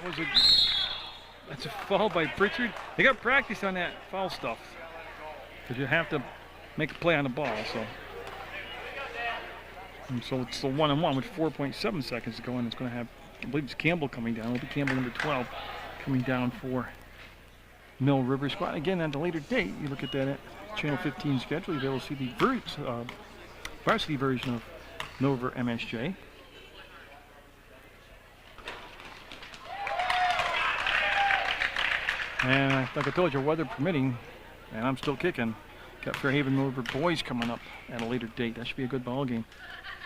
Speaker 1: that's a foul by Pritchard. They got practice on that foul stuff because you have to make a play on the ball. So it's the 1-and-1 with 4.7 seconds to go, and it's going to have, I believe it's Campbell coming down. It'll be Campbell number 12 coming down for Mill River squad. Again, at a later date, you look at that Channel 15 schedule, you'll be able to see the varsity version of Mill River MSJ. And like I told you, weather permitting, and I'm still kicking, got Fairhaven Mill River boys coming up at a later date. That should be a good ball game.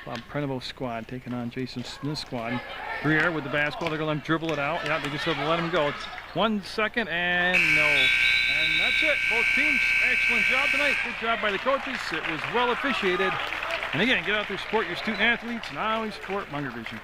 Speaker 1: Bob Prenovo's squad taking on Jason Smith's squad. Briere with the basketball. They're going to let him dribble it out. Yeah, they just have to let him go. It's 1 second and no. And that's it. Both teams, excellent job tonight. Good job by the coaches. It was well officiated. And again, get out there, support your student athletes, and always support Munger Vision.